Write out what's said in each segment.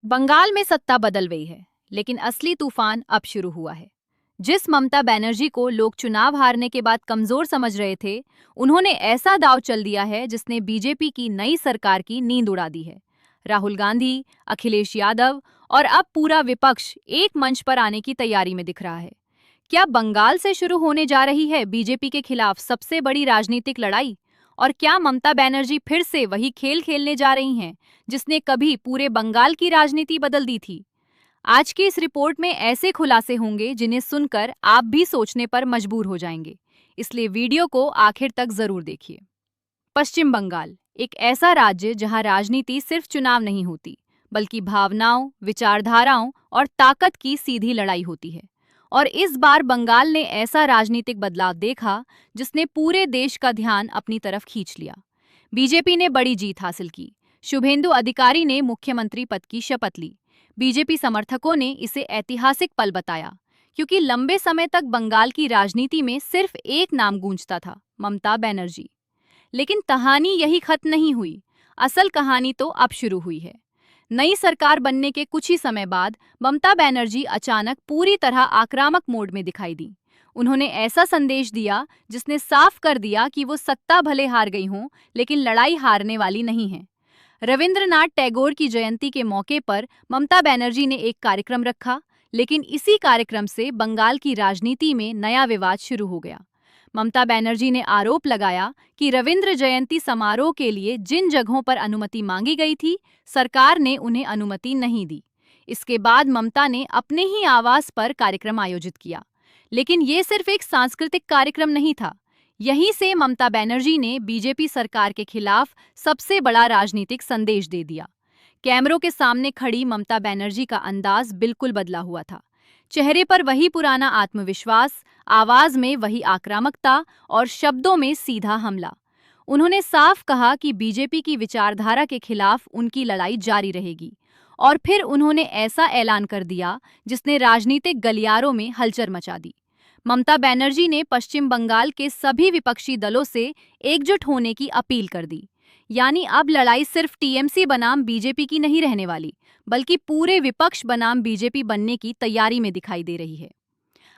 बंगाल में सत्ता बदल गई है, लेकिन असली तूफान अब शुरू हुआ है। जिस ममता बनर्जी को लोग चुनाव हारने के बाद कमजोर समझ रहे थे, उन्होंने ऐसा दांव चल दिया है जिसने बीजेपी की नई सरकार की नींद उड़ा दी है। राहुल गांधी, अखिलेश यादव और अब पूरा विपक्ष एक मंच पर आने की तैयारी में दिख रहा है। क्या बंगाल से शुरू होने जा रही है बीजेपी के खिलाफ सबसे बड़ी राजनीतिक लड़ाई? और क्या ममता बनर्जी फिर से वही खेल खेलने जा रही हैं जिसने कभी पूरे बंगाल की राजनीति बदल दी थी? आज की इस रिपोर्ट में ऐसे खुलासे होंगे जिन्हें सुनकर आप भी सोचने पर मजबूर हो जाएंगे। इसलिए वीडियो को आखिर तक जरूर देखिए। पश्चिम बंगाल एक ऐसा राज्य जहां राजनीति सिर्फ चुनाव नहीं होती, बल्कि भावनाओं, विचारधाराओं और ताकत की सीधी लड़ाई होती है। और इस बार बंगाल ने ऐसा राजनीतिक बदलाव देखा जिसने पूरे देश का ध्यान अपनी तरफ खींच लिया। बीजेपी ने बड़ी जीत हासिल की। शुभेंदु अधिकारी ने मुख्यमंत्री पद की शपथ ली। बीजेपी समर्थकों ने इसे ऐतिहासिक पल बताया, क्योंकि लंबे समय तक बंगाल की राजनीति में सिर्फ एक नाम गूंजता था, ममता बनर्जी। लेकिन कहानी यही खत्म नहीं हुई। असल कहानी तो अब शुरू हुई है। नई सरकार बनने के कुछ ही समय बाद ममता बनर्जी अचानक पूरी तरह आक्रामक मोड में दिखाई दी। उन्होंने ऐसा संदेश दिया जिसने साफ कर दिया कि वो सत्ता भले हार गई हों, लेकिन लड़ाई हारने वाली नहीं है। रविंद्रनाथ टैगोर की जयंती के मौके पर ममता बनर्जी ने एक कार्यक्रम रखा, लेकिन इसी कार्यक्रम से बंगाल की राजनीति में नया विवाद शुरू हो गया। ममता बनर्जी ने आरोप लगाया कि रविंद्र जयंती समारोह के लिए जिन जगहों पर अनुमति मांगी गई थी, सरकार ने उन्हें अनुमति नहीं दी। इसके बाद ममता ने अपने ही आवास पर कार्यक्रम आयोजित किया। लेकिन ये सिर्फ एक सांस्कृतिक कार्यक्रम नहीं था। यहीं से ममता बनर्जी ने बीजेपी सरकार के खिलाफ सबसे बड़ा राजनीतिक संदेश दे दिया। कैमरों के सामने खड़ी ममता बनर्जी का अंदाज बिल्कुल बदला हुआ था। चेहरे पर वही पुराना आत्मविश्वास, आवाज में वही आक्रामकता और शब्दों में सीधा हमला। उन्होंने साफ कहा कि बीजेपी की विचारधारा के खिलाफ उनकी लड़ाई जारी रहेगी। और फिर उन्होंने ऐसा ऐलान कर दिया जिसने राजनीतिक गलियारों में हलचल मचा दी। ममता बनर्जी ने पश्चिम बंगाल के सभी विपक्षी दलों से एकजुट होने की अपील कर दी। यानी अब लड़ाई सिर्फ टीएमसी बनाम बीजेपी की नहीं रहने वाली, बल्कि पूरे विपक्ष बनाम बीजेपी बनने की तैयारी में दिखाई दे रही है।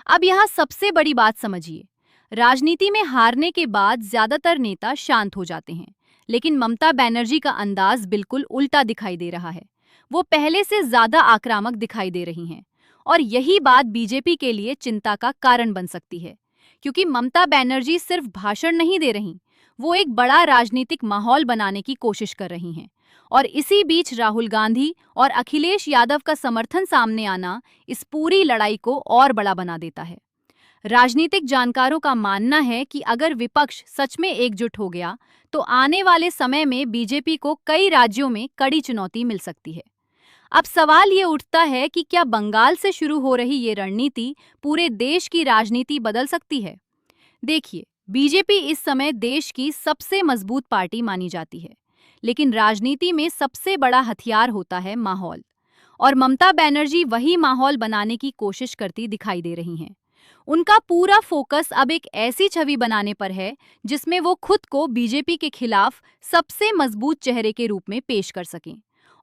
अब यहाँ सबसे बड़ी बात समझिए। राजनीति में हारने के बाद ज्यादातर नेता शांत हो जाते हैं, लेकिन ममता बनर्जी का अंदाज बिल्कुल उल्टा दिखाई दे रहा है। वो पहले से ज्यादा आक्रामक दिखाई दे रही हैं। और यही बात बीजेपी के लिए चिंता का कारण बन सकती है, क्योंकि ममता बनर्जी सिर्फ भाषण नहीं दे रही, वो एक बड़ा राजनीतिक माहौल बनाने की कोशिश कर रही हैं। और इसी बीच राहुल गांधी और अखिलेश यादव का समर्थन सामने आना इस पूरी लड़ाई को और बड़ा बना देता है। राजनीतिक जानकारों का मानना है कि अगर विपक्ष सच में एकजुट हो गया, तो आने वाले समय में बीजेपी को कई राज्यों में कड़ी चुनौती मिल सकती है। अब सवाल ये उठता है कि क्या बंगाल से शुरू हो रही ये रणनीति पूरे देश की राजनीति बदल सकती है? देखिए, बीजेपी इस समय देश की सबसे मजबूत पार्टी मानी जाती है, लेकिन राजनीति में सबसे बड़ा हथियार होता है माहौल। और ममता बनर्जी वही माहौल बनाने की कोशिश करती दिखाई दे रही हैं। उनका पूरा फोकस अब एक ऐसी छवि बनाने पर है जिसमें वो खुद को बीजेपी के खिलाफ सबसे मजबूत चेहरे के रूप में पेश कर सकें।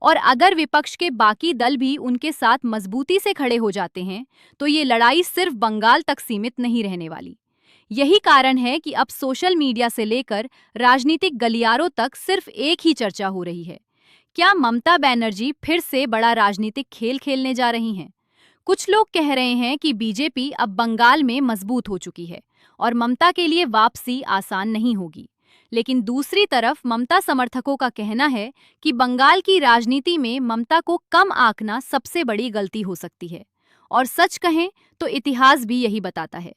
और अगर विपक्ष के बाकी दल भी उनके साथ मजबूती से खड़े हो जाते हैं, तो ये लड़ाई सिर्फ बंगाल तक सीमित नहीं रहने वाली। यही कारण है कि अब सोशल मीडिया से लेकर राजनीतिक गलियारों तक सिर्फ एक ही चर्चा हो रही है। क्या ममता बनर्जी फिर से बड़ा राजनीतिक खेल खेलने जा रही हैं? कुछ लोग कह रहे हैं कि बीजेपी अब बंगाल में मजबूत हो चुकी है और ममता के लिए वापसी आसान नहीं होगी। लेकिन दूसरी तरफ ममता समर्थकों का कहना है कि बंगाल की राजनीति में ममता को कम आंकना सबसे बड़ी गलती हो सकती है। और सच कहें तो इतिहास भी यही बताता है,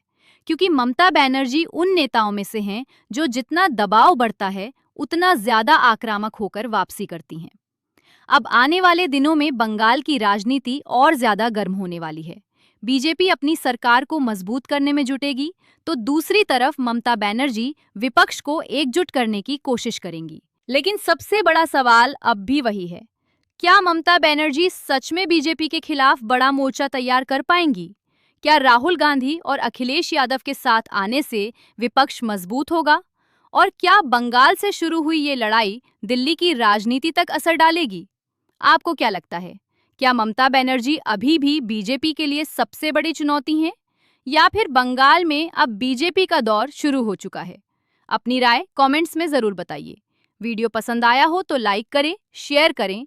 क्योंकि ममता बनर्जी उन नेताओं में से हैं जो जितना दबाव बढ़ता है, उतना ज्यादा आक्रामक होकर वापसी करती हैं। अब आने वाले दिनों में बंगाल की राजनीति और ज्यादा गर्म होने वाली है। बीजेपी अपनी सरकार को मजबूत करने में जुटेगी, तो दूसरी तरफ ममता बनर्जी विपक्ष को एकजुट करने की कोशिश करेंगी। लेकिन सबसे बड़ा सवाल अब भी वही है, क्या ममता बनर्जी सच में बीजेपी के खिलाफ बड़ा मोर्चा तैयार कर पाएंगी? क्या राहुल गांधी और अखिलेश यादव के साथ आने से विपक्ष मजबूत होगा? और क्या बंगाल से शुरू हुई ये लड़ाई दिल्ली की राजनीति तक असर डालेगी? आपको क्या लगता है? क्या ममता बनर्जी अभी भी बीजेपी के लिए सबसे बड़ी चुनौती हैं या फिर बंगाल में अब बीजेपी का दौर शुरू हो चुका है? अपनी राय कमेंट्स में जरूर बताइए। वीडियो पसंद आया हो तो लाइक करें, शेयर करें